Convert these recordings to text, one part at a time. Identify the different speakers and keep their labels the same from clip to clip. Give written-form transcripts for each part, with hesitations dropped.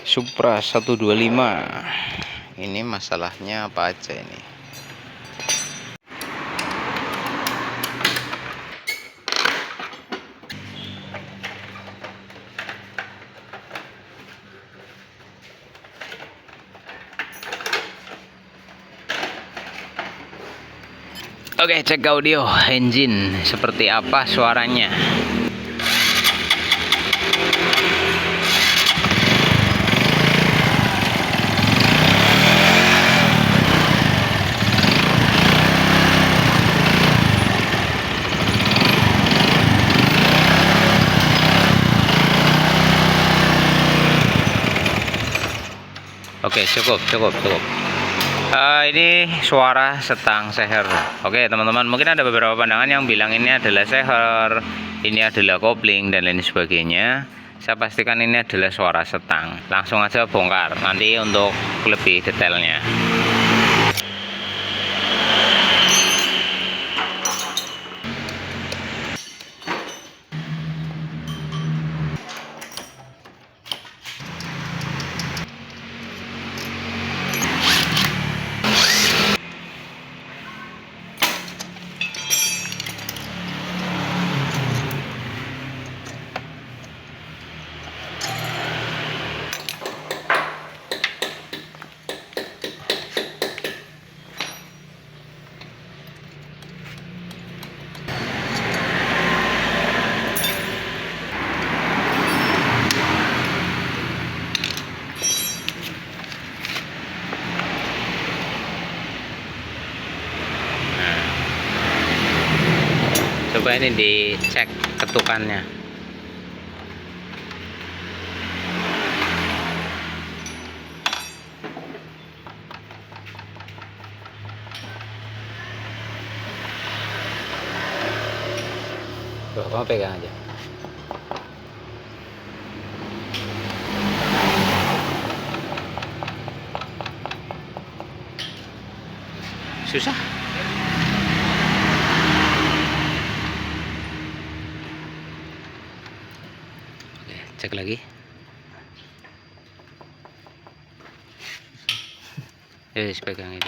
Speaker 1: Supra 125. Ini masalahnya apa aja ini? Oke, cek audio engine seperti apa suaranya. Oke, cukup. Ini suara setang seher. Oke teman-teman, mungkin ada beberapa pandangan yang bilang ini adalah seher, ini adalah kopling dan lain sebagainya. Saya pastikan ini adalah suara setang. Langsung aja bongkar nanti untuk lebih detailnya. Coba ini dicek ketukannya. Tuh, kamu pegang aja. Susah. Cek lagi. Pegang itu.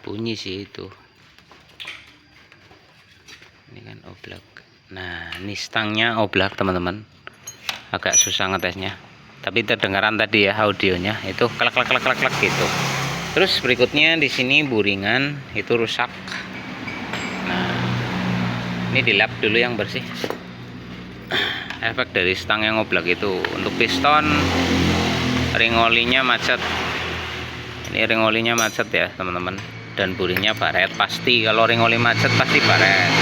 Speaker 1: Bunyi sih itu. Ini kan oblak. Nah, ini stangnya oblak, teman-teman. Agak susah ngetesnya. Tapi terdengaran tadi ya audionya itu klak gitu. Terus berikutnya di sini buringan itu rusak. Nah, ini dilap dulu yang bersih. Efek dari stang yang oblak itu. Untuk piston, ring olinya macet. Ini ring olinya macet ya teman-teman. Dan buringnya baret pasti. Kalau ring oli macet pasti baret.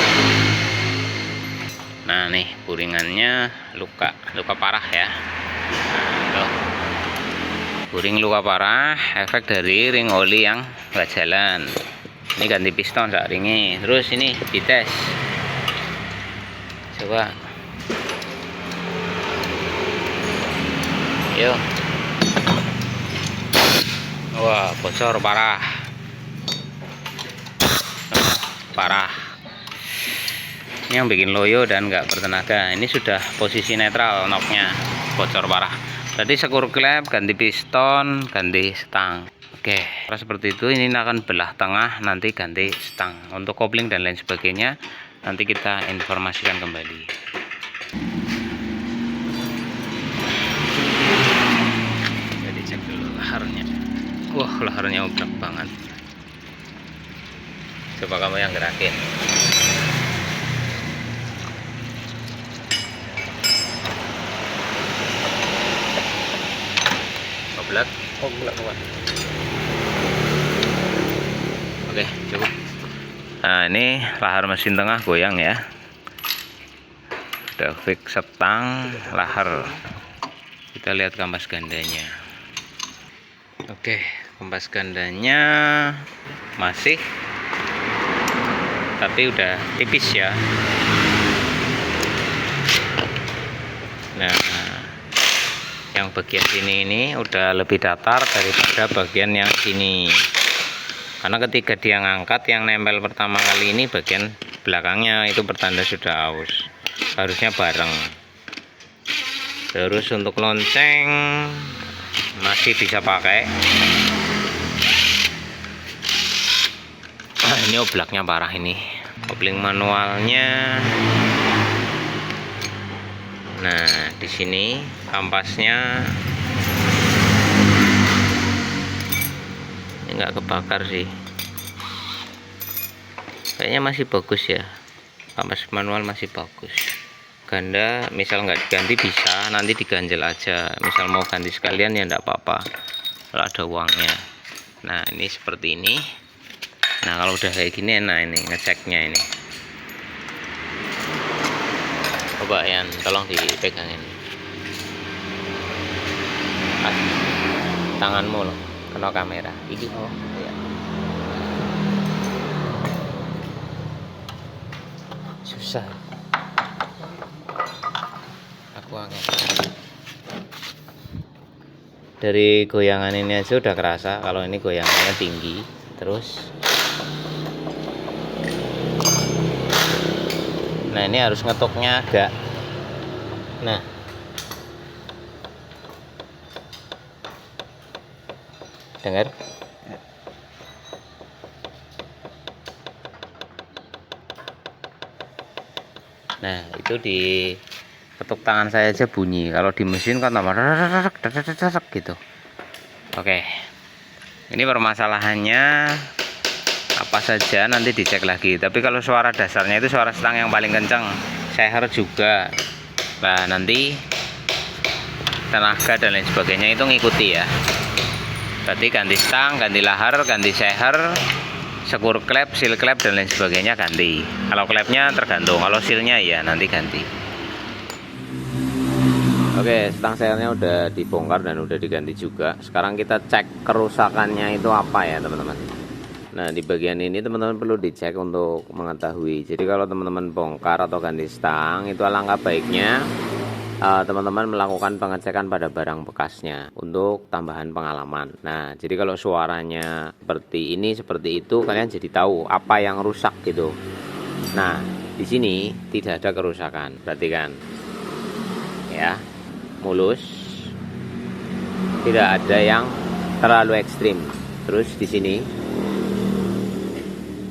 Speaker 1: Nah nih buringannya luka parah ya. Nah, buring luka parah. Efek dari ring oli yang nggak jalan. Ini ganti piston saat ringnya. Terus ini dites. Coba. Yuk. Wah, bocor parah. Ini yang bikin loyo dan nggak bertenaga. Ini sudah posisi netral knocknya, bocor parah. Jadi skur klep, ganti piston, ganti stang. Oke, seperti itu. Ini akan belah tengah, nanti ganti stang. Untuk kopling dan lain sebagainya nanti kita informasikan kembali. Wah, laharnya oblak banget. Coba kamu yang gerakin. Oblak. Oke, cukup. Nah, ini lahar mesin tengah goyang ya. Udah fix setang, lahar. Kita lihat kampas gandanya. Oke, kampas gandanya masih, tapi udah tipis ya. Nah, yang bagian sini ini udah lebih datar daripada bagian yang sini. Karena ketika dia ngangkat, yang nempel pertama kali ini bagian belakangnya itu pertanda sudah aus. Harusnya bareng. Terus untuk lonceng masih bisa pakai. Ini oblaknya parah ini. Kopling manualnya. Nah, di sini kampasnya ini nggak kebakar sih. Kayaknya masih bagus ya. Kampas manual masih bagus. Ganda misal nggak diganti bisa, nanti diganjel aja. Misal mau ganti sekalian ya enggak apa-apa kalau ada uangnya. Nah, ini seperti ini. Nah, kalau udah kayak gini enak ini ngeceknya ini. Coba Yan, tolong dipegangin. Tanganmu loh, kena kamera. Ini oh ya. Susah. Aku angkat. Dari goyangan ini aja udah kerasa kalau ini goyangannya tinggi. Terus nah, ini harus ngetuknya agak. Nah, dengar? Nah, itu di ketuk tangan saya aja bunyi. Kalau di mesin kan tambah gitu. Oke. Ini permasalahannya apa saja nanti dicek lagi. Tapi kalau suara dasarnya itu suara stang yang paling kencang, seher juga. Nah, nanti tenaga dan lain sebagainya itu ngikuti ya. Berarti ganti stang, ganti lahar, ganti seher, sekur klep, seal klep dan lain sebagainya ganti. Kalau klepnya tergantung, kalau sealnya ya nanti ganti. Oke, stang sehernya udah dibongkar dan udah diganti juga. Sekarang kita cek kerusakannya itu apa ya teman-teman. Nah, di bagian ini teman-teman perlu dicek untuk mengetahui. Jadi kalau teman-teman bongkar atau ganti stang, itu alangkah baiknya teman-teman melakukan pengecekan pada barang bekasnya untuk tambahan pengalaman. Nah, jadi kalau suaranya seperti ini, seperti itu, kalian jadi tahu apa yang rusak gitu. Nah, di sini tidak ada kerusakan, berarti kan ya, mulus, tidak ada yang terlalu ekstrim. Terus di sini,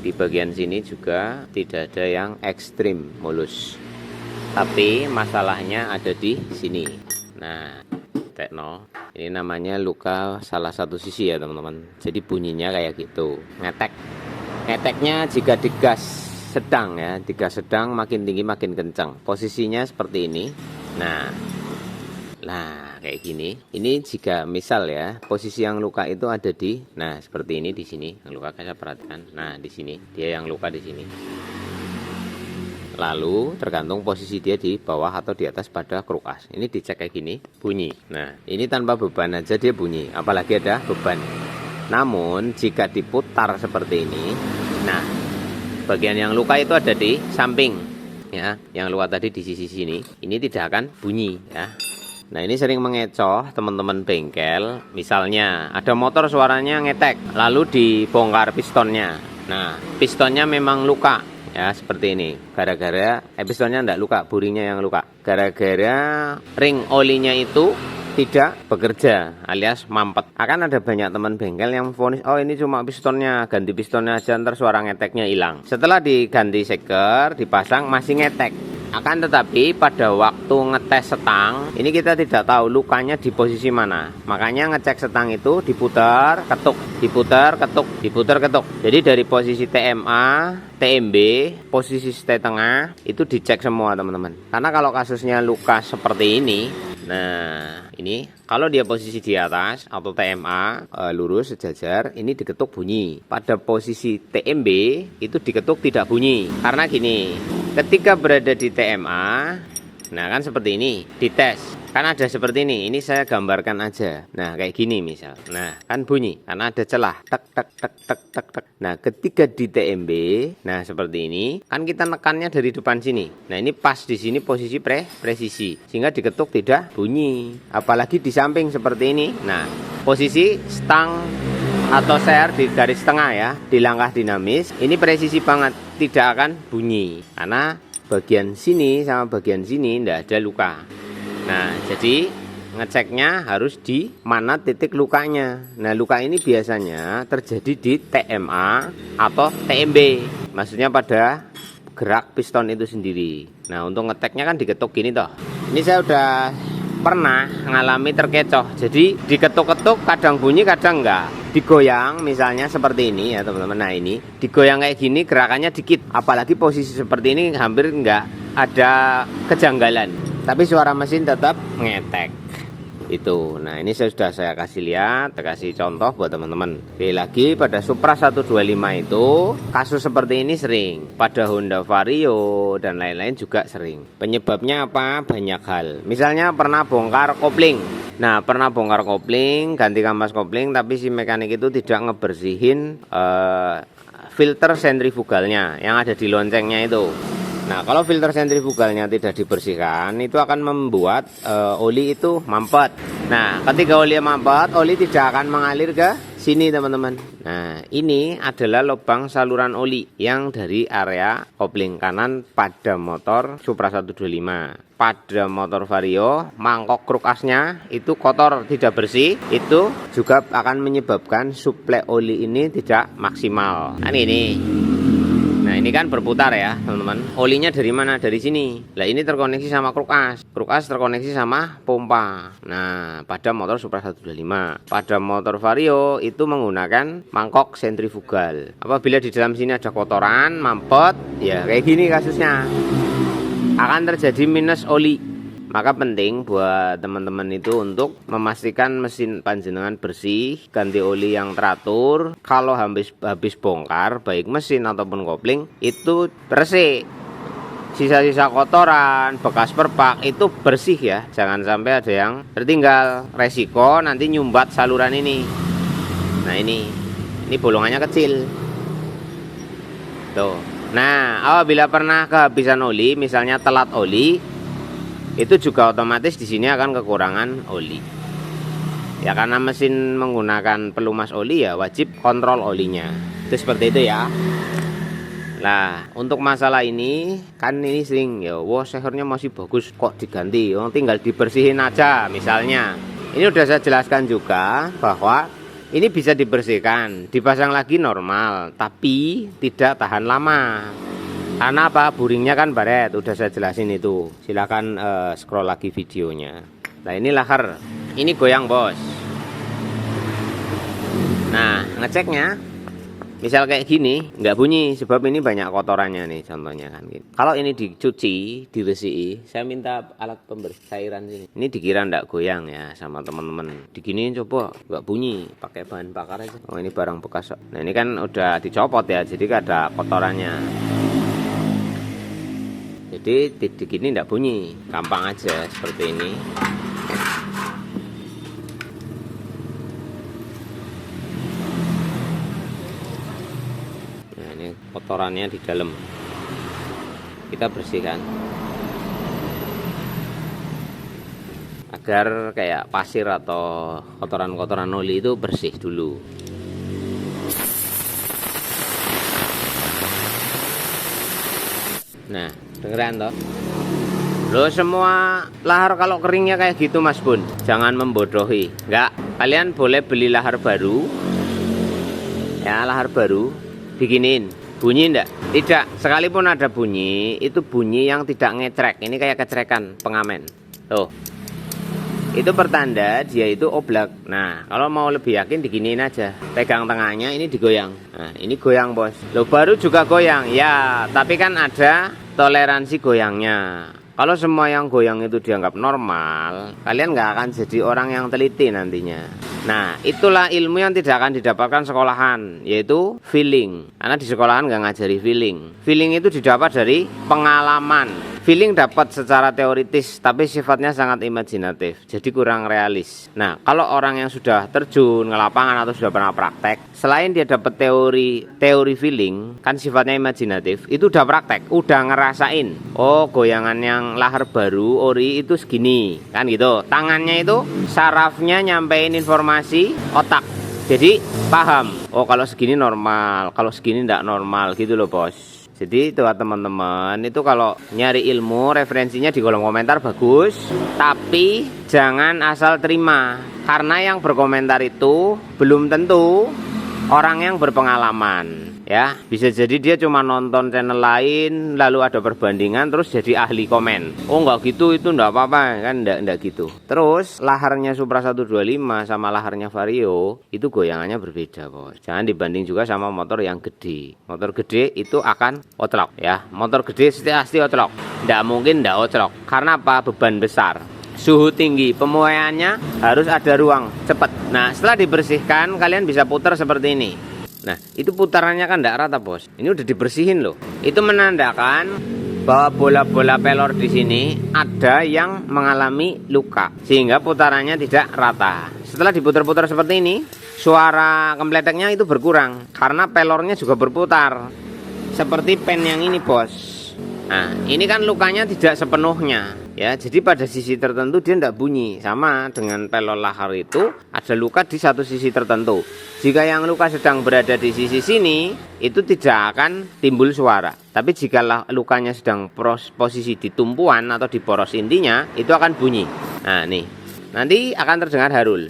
Speaker 1: di bagian sini juga tidak ada yang ekstrim mulus. Tapi masalahnya ada di sini. Nah, tekno, ini namanya luka salah satu sisi ya teman-teman. Jadi bunyinya kayak gitu, ngetek. Ngeteknya jika digas sedang ya, digas sedang makin tinggi makin kencang. Posisinya seperti ini. Nah, kayak gini. Ini jika misal ya, posisi yang luka itu ada di, nah seperti ini di sini. Yang luka saya perhatikan. Nah, di sini dia yang luka di sini. Lalu tergantung posisi dia di bawah atau di atas pada krukas. Ini dicek kayak gini, bunyi. Nah, ini tanpa beban aja dia bunyi, apalagi ada beban. Namun jika diputar seperti ini, nah bagian yang luka itu ada di samping ya, yang luka tadi di sisi sini, ini tidak akan bunyi ya. Nah, ini sering mengecoh teman-teman bengkel. Misalnya ada motor suaranya ngetek, lalu dibongkar pistonnya. Nah, pistonnya memang luka ya, seperti ini. Gara-gara pistonnya enggak luka, buringnya yang luka. Gara-gara ring olinya itu tidak bekerja alias mampet. Akan ada banyak teman bengkel yang vonis, oh ini cuma pistonnya, ganti pistonnya aja ntar suara ngeteknya hilang. Setelah diganti seker, dipasang masih ngetek. Akan tetapi pada waktu ngetes setang, ini kita tidak tahu lukanya di posisi mana. Makanya ngecek setang itu diputar, ketuk, diputar, ketuk, diputar, ketuk. Jadi dari posisi TMA, TMB, posisi stay tengah itu dicek semua teman-teman. Karena kalau kasusnya luka seperti ini, nah ini kalau dia posisi di atas atau TMA lurus sejajar, ini diketuk bunyi. Pada posisi TMB itu diketuk tidak bunyi. Karena gini, ketika berada di TMA, nah kan seperti ini, dites. Kan ada seperti ini saya gambarkan aja. Nah kayak gini misal, nah kan bunyi, karena ada celah, tek tek tek tek tek tek. Nah ketika di TMB, nah seperti ini, kan kita nekannya dari depan sini. Nah ini pas di sini posisi presisi, sehingga diketuk tidak bunyi. Apalagi di samping seperti ini, nah posisi stang atau seher di garis tengah ya, di langkah dinamis, ini presisi banget, tidak akan bunyi. Karena bagian sini sama bagian sini tidak ada luka. Nah, jadi ngeceknya harus di mana titik lukanya. Nah, luka ini biasanya terjadi di TMA atau TMB, maksudnya pada gerak piston itu sendiri. Nah, untuk ngeteknya kan diketuk gini toh. Ini saya udah pernah ngalami terkecoh. Jadi diketuk-ketuk kadang bunyi kadang enggak. Digoyang misalnya seperti ini ya teman-teman. Nah, ini digoyang kayak gini gerakannya dikit. Apalagi posisi seperti ini hampir enggak ada kejanggalan. Tapi suara mesin tetap ngetek. Itu. Nah, ini sudah saya kasih lihat, saya kasih contoh buat teman-teman. Oke, lagi pada Supra 125 itu kasus seperti ini sering. Pada Honda Vario dan lain-lain juga sering. Penyebabnya apa? Banyak hal. Misalnya pernah bongkar kopling. Nah, pernah bongkar kopling, ganti kampas kopling, tapi si mekanik itu tidak ngebersihin filter sentrifugalnya yang ada di loncengnya itu. Nah, kalau filter sentrifugalnya tidak dibersihkan, itu akan membuat oli itu mampet. Nah, ketika oli mampet, oli tidak akan mengalir ke sini, teman-teman. Nah, ini adalah lubang saluran oli yang dari area kopling kanan pada motor Supra 125. Pada motor Vario, mangkok kruk asnya itu kotor, tidak bersih. Itu juga akan menyebabkan suplai oli ini tidak maksimal. Nah, ini. Nah, ini kan berputar ya teman-teman. Olinya dari mana? Dari sini. Nah, ini terkoneksi sama kruk as. Kruk as terkoneksi sama pompa. Nah, pada motor Supra 125. Pada motor Vario itu menggunakan mangkok sentrifugal. Apabila di dalam sini ada kotoran, mampet, ya kayak gini kasusnya. Akan terjadi minus oli. Maka penting buat teman-teman itu untuk memastikan mesin panjenengan bersih, ganti oli yang teratur. Kalau habis bongkar, baik mesin ataupun kopling, itu bersih. Sisa-sisa kotoran, bekas perpak itu bersih ya. Jangan sampai ada yang tertinggal. Resiko nanti nyumbat saluran ini. Nah, ini bolongannya kecil. Tuh. Nah, apabila pernah kehabisan oli, misalnya telat oli, itu juga otomatis di sini akan kekurangan oli. Ya, karena mesin menggunakan pelumas oli ya wajib kontrol olinya. Itu seperti itu ya. Nah, untuk masalah ini kan ini sering ya, wah sehernya masih bagus kok diganti, tinggal dibersihin aja misalnya. Ini udah saya jelaskan juga bahwa ini bisa dibersihkan, dipasang lagi normal, tapi tidak tahan lama. Karena apa? Buringnya kan baret, udah saya jelasin itu. Silahkan scroll lagi videonya. Nah, ini lahar, ini goyang bos. Nah, ngeceknya misal kayak gini nggak bunyi, sebab ini banyak kotorannya nih contohnya kan gitu. Kalau ini dicuci, diresiki, saya minta alat pembersih cairan sini. Ini dikira nggak goyang ya sama teman-teman. Diginiin coba nggak bunyi, pakai bahan bakar aja. Oh, ini barang bekas. Nah, ini kan udah dicopot ya, jadi ada kotorannya. Jadi titik ini tidak bunyi, gampang aja seperti ini. Nah, ini kotorannya di dalam, kita bersihkan agar kayak pasir atau kotoran-kotoran oli itu bersih dulu. Nah, dengeran toh. Loh, semua lahar kalau keringnya kayak gitu Mas Bun, jangan membodohi. Enggak, kalian boleh beli lahar baru. Ya, lahar baru bikinin. Bunyi enggak? Tidak, sekalipun ada bunyi, itu bunyi yang tidak ngecrek. Ini kayak kecrekan pengamen. Tuh. Itu pertanda dia itu oblak. Nah, kalau mau lebih yakin diginiin aja. Pegang tengahnya, ini digoyang. Nah, ini goyang bos. Loh, baru juga goyang. Ya, tapi kan ada toleransi goyangnya. Kalau semua yang goyang itu dianggap normal, kalian nggak akan jadi orang yang teliti nantinya. Nah, itulah ilmu yang tidak akan didapatkan sekolahan, yaitu feeling. Karena di sekolahan nggak ngajari feeling. Feeling itu didapat dari pengalaman. Feeling dapat secara teoritis, tapi sifatnya sangat imajinatif, jadi kurang realis. Nah, kalau orang yang sudah terjun ke lapangan atau sudah pernah praktek, selain dia dapat teori feeling, kan sifatnya imajinatif, itu udah praktek, udah ngerasain. Oh, goyangan yang lahar baru ori itu segini, kan gitu. Tangannya itu sarafnya nyampein informasi otak, jadi paham. Oh, kalau segini normal, kalau segini tidak normal, gitu loh bos. Jadi itu teman-teman, itu kalau nyari ilmu referensinya di kolom komentar bagus, tapi jangan asal terima, karena yang berkomentar itu belum tentu orang yang berpengalaman. Ya, bisa jadi dia cuma nonton channel lain lalu ada perbandingan terus jadi ahli komen. Oh enggak gitu, itu enggak apa-apa kan, enggak gitu. Terus laharnya Supra 125 sama laharnya Vario itu goyangannya berbeda, Bos. Jangan dibanding juga sama motor yang gede. Motor gede itu akan ocelok ya. Motor gede pasti ocelok. Enggak mungkin enggak ocelok. Karena apa? Beban besar. Suhu tinggi, pemuaiannya harus ada ruang cepat. Nah, setelah dibersihkan kalian bisa putar seperti ini. Nah, itu putarannya kan tidak rata, Bos. Ini udah dibersihin loh. Itu menandakan bahwa bola-bola pelor di sini ada yang mengalami luka sehingga putarannya tidak rata. Setelah diputar-putar seperti ini, suara kempleteknya itu berkurang karena pelornya juga berputar. Seperti pen yang ini, Bos. Nah, ini kan lukanya tidak sepenuhnya. Ya, jadi pada sisi tertentu dia tidak bunyi. Sama dengan pelor lahar itu ada luka di satu sisi tertentu. Jika yang luka sedang berada di sisi sini, itu tidak akan timbul suara. Tapi jika lukanya sedang posisi di tumpuan atau di poros intinya, itu akan bunyi. Nah, nih. Nanti akan terdengar halus.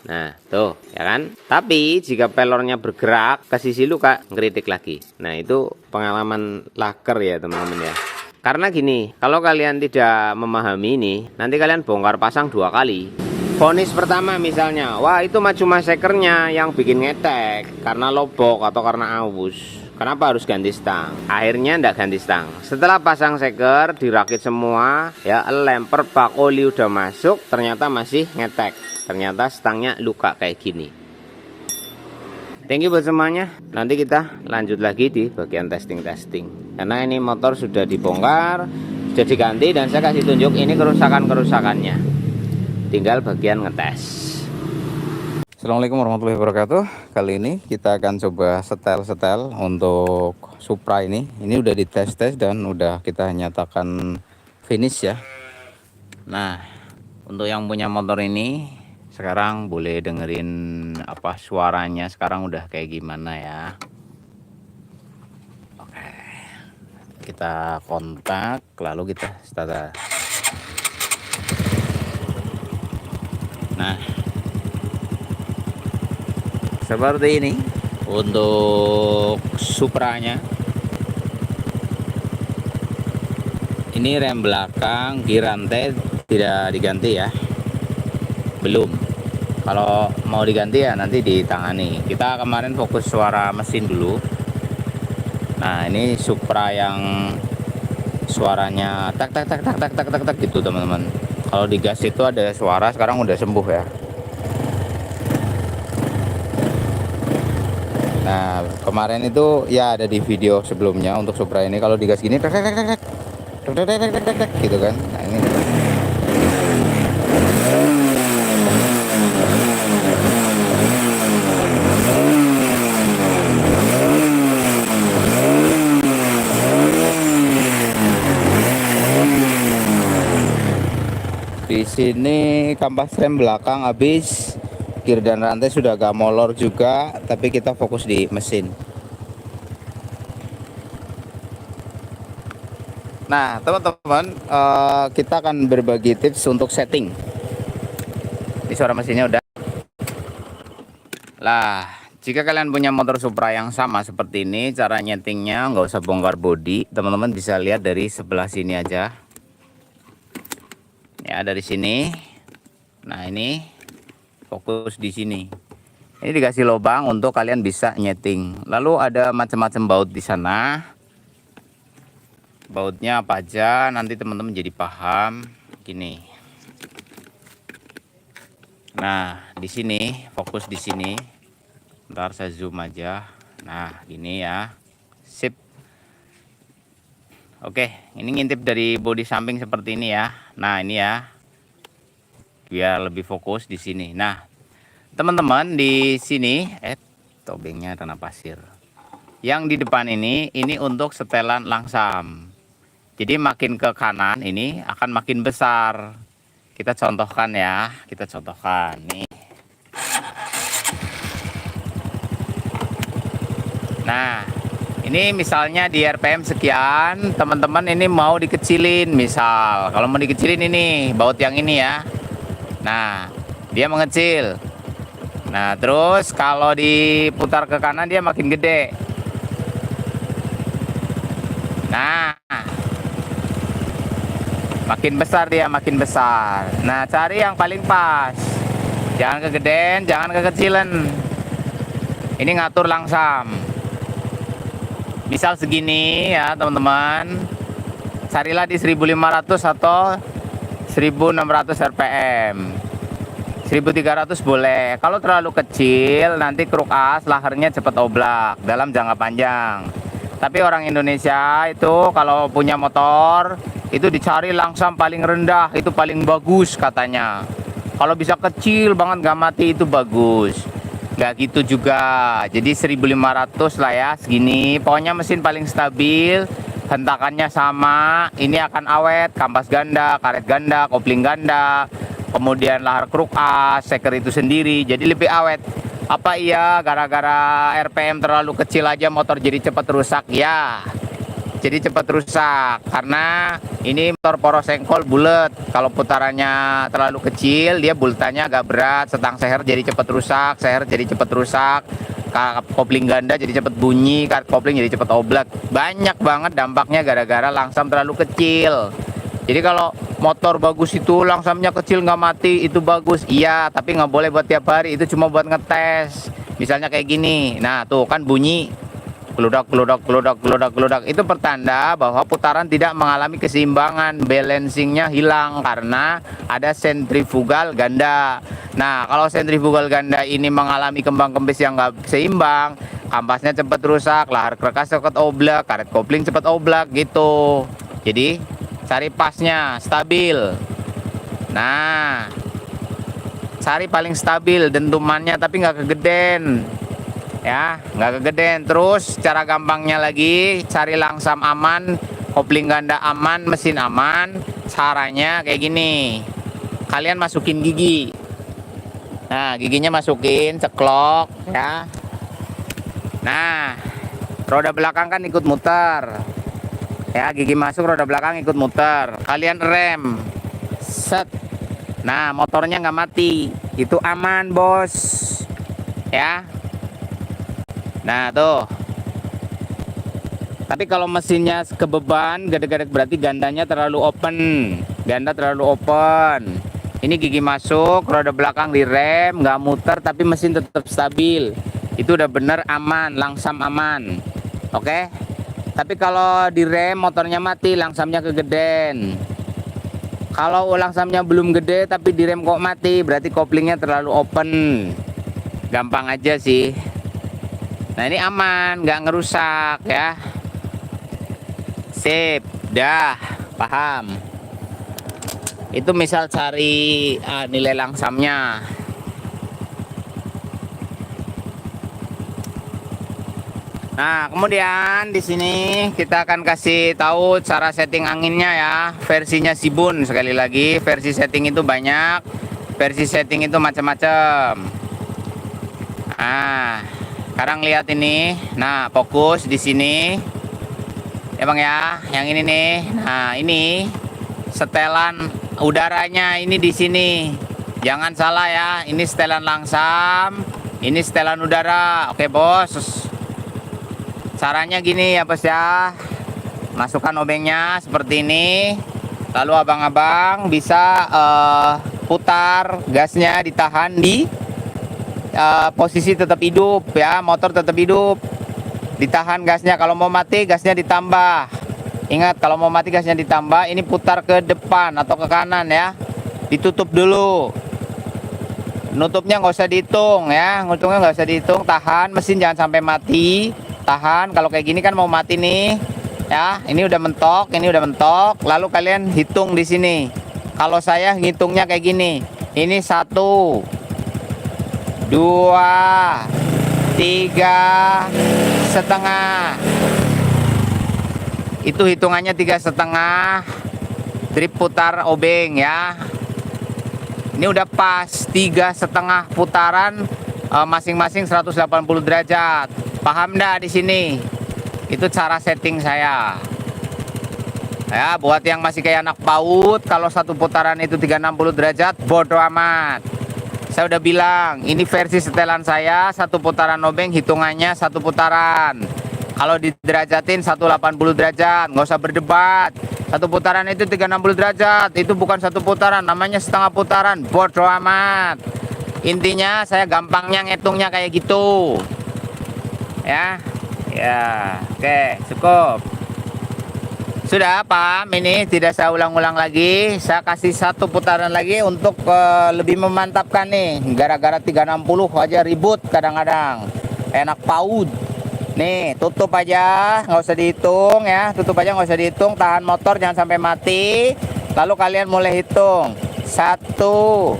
Speaker 1: Nah, tuh, ya kan? Tapi jika pelornya bergerak ke sisi luka, ngeritik lagi. Nah, itu pengalaman laker ya, teman-teman ya. Karena gini, kalau kalian tidak memahami ini, nanti kalian bongkar pasang 2 kali. Vonis pertama misalnya, wah itu cuma sekernya yang bikin ngetek karena lobok atau karena aus. Kenapa harus ganti stang? Akhirnya ndak ganti stang. Setelah pasang seker, dirakit semua, ya lem perbak oli udah masuk, ternyata masih ngetek. Ternyata stangnya luka kayak gini. Thank you buat semuanya. Nanti kita lanjut lagi di bagian testing. Karena ini motor sudah dibongkar, sudah diganti dan saya kasih tunjuk ini kerusakannya. Tinggal bagian ngetes.
Speaker 2: Assalamualaikum warahmatullahi wabarakatuh. Kali ini kita akan coba setel untuk Supra ini. Ini udah dites dan udah kita nyatakan finish ya. Nah, untuk yang punya motor ini sekarang boleh dengerin apa suaranya sekarang udah kayak gimana ya. Oke. Kita kontak lalu kita start. Nah, seperti ini untuk Supranya. Ini rem belakang di rantai tidak diganti ya, belum. Kalau mau diganti ya nanti ditangani. Kita kemarin fokus suara mesin dulu. Nah, ini Supra yang suaranya tak gitu teman-teman. Kalau digas itu ada suara, sekarang udah sembuh ya. Nah, kemarin itu ya ada di video sebelumnya untuk Supra ini kalau digas gini gitu kan. Nah, ini di sini kampas rem belakang habis, kir dan rantai sudah agak molor juga, tapi kita fokus di mesin. Nah teman-teman, kita akan berbagi tips untuk setting. Ini suara mesinnya udah. Lah, jika kalian punya motor Supra yang sama seperti ini, cara nyetingnya nggak usah bongkar bodi. Teman-teman bisa lihat dari sebelah sini aja. Ya, dari sini. Nah, ini fokus di sini. Ini dikasih lubang untuk kalian bisa nyeting. Lalu ada macam-macam baut di sana. Bautnya apa aja? Nanti teman-teman jadi paham. Gini. Nah, di sini fokus di sini. Ntar saya zoom aja. Nah, gini ya. Sip. Oke, ini ngintip dari bodi samping seperti ini ya. Nah, ini ya. Biar lebih fokus di sini. Nah, teman-teman di sini tobengnya tanah pasir. Yang di depan ini untuk setelan langsam. Jadi makin ke kanan ini akan makin besar. Kita contohkan ya, kita contohkan nih. Nah, ini misalnya di RPM sekian, teman-teman ini mau dikecilin, misal kalau mau dikecilin ini baut yang ini ya. Nah, dia mengecil. Nah, terus kalau diputar ke kanan dia makin gede. Nah, makin besar dia, makin besar. Nah, cari yang paling pas. Jangan kegedean, jangan kekecilan. Ini ngatur langsam. Misal segini ya, teman-teman. Carilah di 1500 atau 1600 RPM. 1300 boleh. Kalau terlalu kecil nanti kruk as laharnya cepat oblak dalam jangka panjang. Tapi orang Indonesia itu kalau punya motor itu dicari langsam paling rendah, itu paling bagus katanya. Kalau bisa kecil banget gak mati itu bagus. Gak gitu juga. Jadi 1500 lah ya, segini. Pokoknya mesin paling stabil, hentakannya sama. Ini akan awet, kampas ganda, karet ganda, kopling ganda, kemudian lahar kruk as, seker itu sendiri, jadi lebih awet. Apa iya gara-gara RPM terlalu kecil aja motor jadi cepat rusak? Ya, jadi cepat rusak karena ini motor poros sengkol bulat. Kalau putarannya terlalu kecil dia bultannya agak berat, setang seher jadi cepat rusak, seher jadi cepat rusak, kopling ganda jadi cepat bunyi, kopling jadi cepat oblak. Banyak banget dampaknya gara-gara langsam terlalu kecil. Jadi kalau motor bagus itu langsamnya kecil nggak mati itu bagus, iya, tapi nggak boleh buat tiap hari, itu cuma buat ngetes. Misalnya kayak gini, nah tuh kan bunyi keludak keludak keludak keludak keludak, itu pertanda bahwa putaran tidak mengalami keseimbangan, balancingnya hilang karena ada sentrifugal ganda. Nah kalau sentrifugal ganda ini mengalami kembang kempis yang nggak seimbang, kampasnya cepat rusak, lahar kerkas cepat oblak, karet kopling cepat oblak gitu. Jadi cari pasnya stabil. Nah, cari paling stabil dentumannya tapi nggak kegeden ya, nggak kegeden. Terus cara gampangnya lagi cari langsam aman, kopling ganda aman, mesin aman. Caranya kayak gini, kalian masukin gigi. Nah, giginya masukin, ceklok ya. Nah, roda belakang kan ikut muter ya, gigi masuk, roda belakang ikut muter, kalian rem, set. Nah motornya nggak mati, itu aman bos ya. Nah tuh, tapi kalau mesinnya kebeban gede-gede berarti gandanya terlalu open, ganda terlalu open. Ini gigi masuk, roda belakang direm, nggak muter tapi mesin tetap stabil, itu udah bener aman, langsam aman. Oke. Tapi kalau direm motornya mati, langsamnya kegeden. Kalau langsamnya belum gede tapi direm kok mati, berarti koplingnya terlalu open. Gampang aja sih. Nah ini aman, nggak ngerusak ya. Sip, dah paham. Itu misal cari nilai langsamnya. Nah, kemudian di sini kita akan kasih tahu cara setting anginnya ya. Versinya Sibun, sekali lagi, versi setting itu banyak. Versi setting itu macam-macam. Nah, sekarang lihat ini. Nah, fokus di sini. Ya, Bang ya. Yang ini nih. Nah, ini setelan udaranya ini di sini. Jangan salah ya. Ini setelan langsam, ini setelan udara. Oke, Bos. Caranya gini ya bos ya, masukkan obengnya seperti ini, lalu abang-abang bisa putar gasnya, ditahan di posisi tetap hidup ya, motor tetap hidup, ditahan gasnya. Kalau mau mati gasnya ditambah, ingat kalau mau mati gasnya ditambah. Ini putar ke depan atau ke kanan ya, ditutup dulu, nutupnya nggak usah dihitung ya, nutupnya nggak usah dihitung, tahan mesin jangan sampai mati. Tahan. Kalau kayak gini kan mau mati nih ya, ini udah mentok, ini udah mentok, lalu kalian hitung di sini. Kalau saya ngitungnya kayak gini, ini 1 2 3 setengah, itu hitungannya 3,5 trip putar obeng ya. Ini udah pas 3,5 putaran, masing-masing 180 derajat. Paham dah di sini? Itu cara setting saya. Ya, buat yang masih kayak anak PAUD, kalau satu putaran itu 360 derajat, bodoh amat. Saya udah bilang, ini versi setelan saya, satu putaran obeng hitungannya satu putaran. Kalau diderajatin 180 derajat, nggak usah berdebat. Satu putaran itu 360 derajat, itu bukan satu putaran, namanya setengah putaran, bodoh amat. Intinya saya gampangnya ngitungnya kayak gitu. Ya, ya, oke, cukup. Sudah paham, ini tidak saya ulang-ulang lagi. Saya kasih satu putaran lagi untuk lebih memantapkan nih. Gara-gara 360 aja ribut kadang-kadang. Enak PAUD. Nih, tutup aja, nggak usah dihitung ya. Tutup aja, nggak usah dihitung. Tahan motor, jangan sampai mati. Lalu kalian mulai hitung. 1,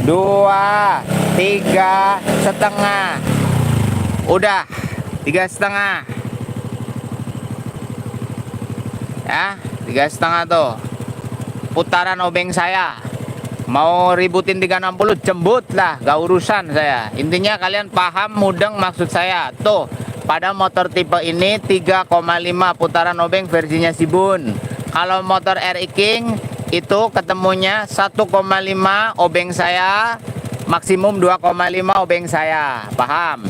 Speaker 2: 2, 3 setengah. Udah, 3 setengah. Ya, 3 setengah tuh putaran obeng saya. Mau ributin 360 jembut lah, gak urusan saya. Intinya kalian paham mudeng maksud saya. Tuh, pada motor tipe ini 3,5 putaran obeng versinya Shibun. Kalau motor RX King itu ketemunya 1,5 obeng saya, maksimum 2,5 obeng saya. Paham?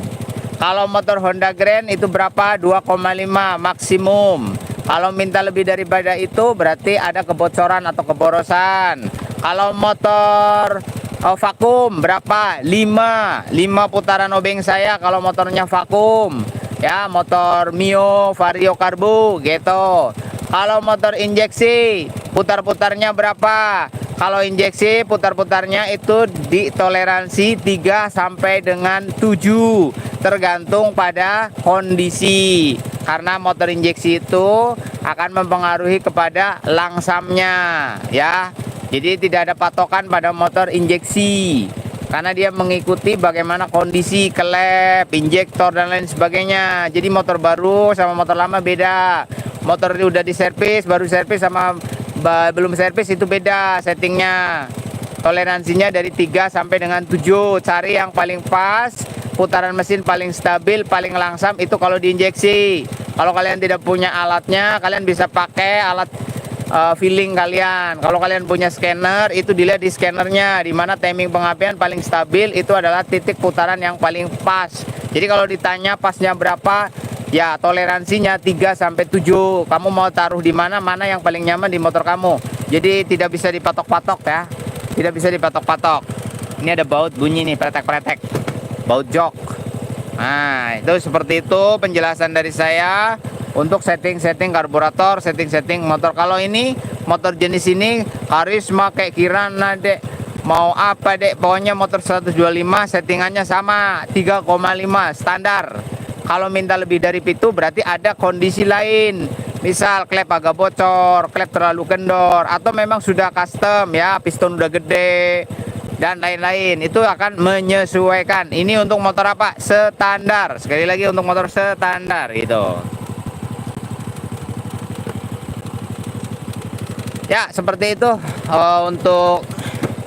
Speaker 2: Kalau motor Honda Grand itu berapa? 2,5 maksimum. Kalau minta lebih daripada itu berarti ada kebocoran atau keborosan. Kalau motor vakum berapa? 5 putaran obeng saya kalau motornya vakum. Ya, motor Mio, Vario Karbu gitu. Kalau motor injeksi putar-putarnya berapa? Kalau injeksi putar-putarnya itu di toleransi 3 sampai dengan 7, tergantung pada kondisi. Karena motor injeksi itu akan mempengaruhi kepada langsamnya ya. Jadi tidak ada patokan pada motor injeksi. Karena dia mengikuti bagaimana kondisi klep, injektor dan lain sebagainya. Jadi motor baru sama motor lama beda. Motor udah diservis, baru servis sama belum servis itu beda settingnya. Toleransinya dari 3 sampai dengan 7. Cari yang paling pas, putaran mesin paling stabil, paling langsam itu kalau diinjeksi. Kalau kalian tidak punya alatnya, kalian bisa pakai alat feeling kalian. Kalau kalian punya scanner, itu dilihat di scannernya, di mana timing pengapian paling stabil itu adalah titik putaran yang paling pas. Jadi kalau ditanya pasnya berapa, ya toleransinya 3 sampai 7. Kamu mau taruh di mana yang paling nyaman di motor kamu. Jadi tidak bisa dipatok-patok ya. Tidak bisa dipatok-patok. Ini ada baut bunyi nih, pretek-pretek. Baut jok. Nah, itu seperti itu penjelasan dari saya untuk setting-setting karburator, setting-setting motor. Kalau ini motor jenis ini Karisma kayak Kirana dek, mau apa dek, pokoknya motor 125 settingannya sama 3,5 standar. Kalau minta lebih dari itu berarti ada kondisi lain. Misal klep agak bocor, klep terlalu kendor, atau memang sudah custom ya, piston udah gede dan lain-lain. Itu akan menyesuaikan. Ini untuk motor apa? Standar. Sekali lagi untuk motor standar gitu. Ya, seperti itu. Untuk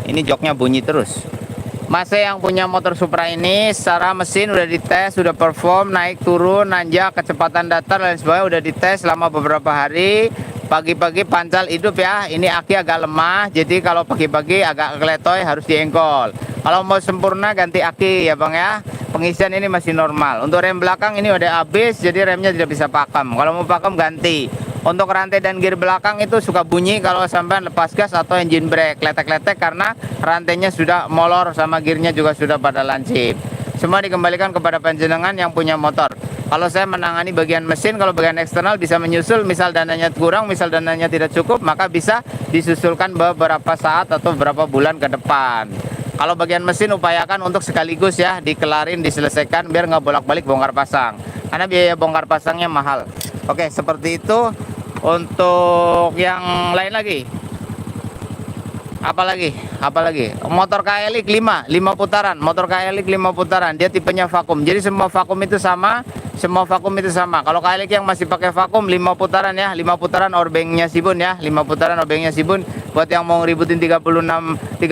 Speaker 2: ini joknya bunyi terus. Mas yang punya motor Supra ini secara mesin udah dites, sudah perform, naik turun, nanjak, kecepatan datar dan sebagainya udah dites selama beberapa hari. Pagi-pagi pancal hidup ya. Ini aki agak lemah, jadi kalau pagi-pagi agak keletoy harus diengkol. Kalau mau sempurna ganti aki ya bang ya. Pengisian ini masih normal. Untuk rem belakang ini udah habis, jadi remnya tidak bisa pakem. Kalau mau pakem ganti. Untuk rantai dan gear belakang itu suka bunyi kalau sampai lepas gas atau engine brake, letek-letek karena rantainya sudah molor sama gearnya juga sudah pada lancip. Semua dikembalikan kepada panjenengan yang punya motor. Kalau saya menangani bagian mesin, kalau bagian eksternal bisa menyusul, misal dananya kurang, misal dananya tidak cukup, maka bisa disusulkan beberapa saat atau beberapa bulan ke depan. Kalau bagian mesin upayakan untuk sekaligus ya, dikelarin, diselesaikan biar nggak bolak-balik bongkar pasang. Karena biaya bongkar pasangnya mahal. Oke, seperti itu. Untuk yang lain lagi. Apalagi motor KLX 5 putaran, motor KLX 5 putaran, dia tipenya vakum. Jadi semua vakum itu sama. Kalau KLX yang masih pakai vakum 5 putaran ya, 5 putaran orbengnya Shibun ya, 5 putaran orbengnya Shibun. Buat yang mau ributin 360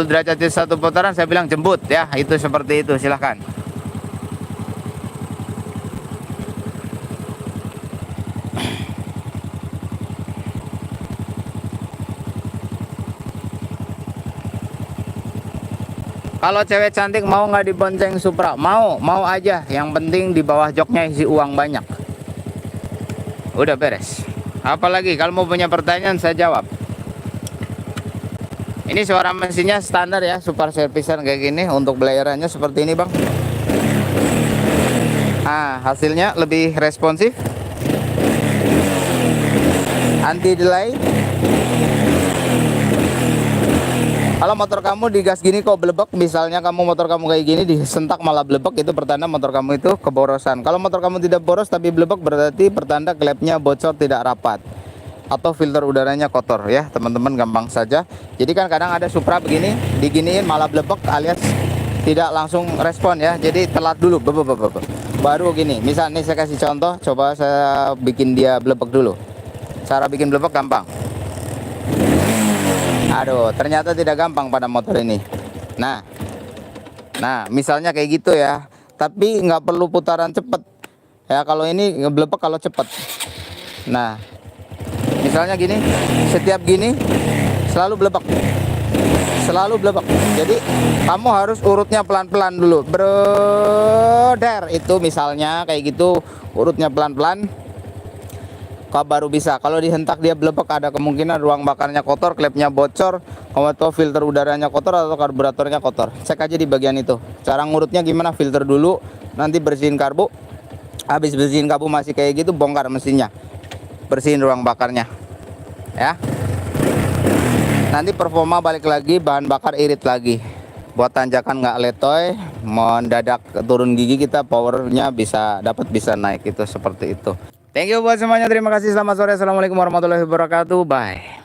Speaker 2: derajat itu satu putaran, saya bilang jembut ya. Itu seperti itu, silahkan. Kalau cewek cantik mau nggak dibonceng Supra? Mau aja. Yang penting di bawah joknya isi uang banyak. Udah beres. Apalagi kalau mau punya pertanyaan saya jawab. Ini suara mesinnya standar ya, super servisan kayak gini. Untuk belayarannya seperti ini bang. Nah, hasilnya lebih responsif, anti delay. Kalau motor kamu digas gini kok blebek, misalnya motor kamu kayak gini disentak malah blebek, itu pertanda motor kamu itu keborosan. Kalau motor kamu tidak boros tapi blebek, berarti pertanda klepnya bocor tidak rapat atau filter udaranya kotor ya teman-teman, gampang saja. Jadi kan kadang ada Supra begini, diginiin malah blebek alias tidak langsung respon ya. Jadi telat dulu, baru gini. Misal nih saya kasih contoh, coba saya bikin dia blebek dulu. Cara bikin blebek gampang. Aduh, ternyata tidak gampang pada motor ini. Nah, misalnya kayak gitu ya. Tapi nggak perlu putaran cepet. Ya kalau ini ngeblebek kalau cepet. Nah, misalnya gini, setiap gini selalu blebek. Jadi kamu harus urutnya pelan-pelan dulu. Brother, itu misalnya kayak gitu, urutnya pelan-pelan. Kau baru bisa. Kalau dihentak dia blebek, ada kemungkinan ruang bakarnya kotor, klepnya bocor, atau filter udaranya kotor, atau karburatornya kotor. Cek aja di bagian itu. Cara ngurutnya gimana? Filter dulu, nanti bersihin karbu. Habis bersihin karbu masih kayak gitu, bongkar mesinnya, bersihin ruang bakarnya ya. Nanti performa balik lagi, bahan bakar irit lagi. Buat tanjakan nggak letoy, mendadak turun gigi kita, powernya bisa dapat, bisa naik, itu seperti itu. Thank you buat semuanya, terima kasih, selamat sore, assalamualaikum warahmatullahi wabarakatuh, bye.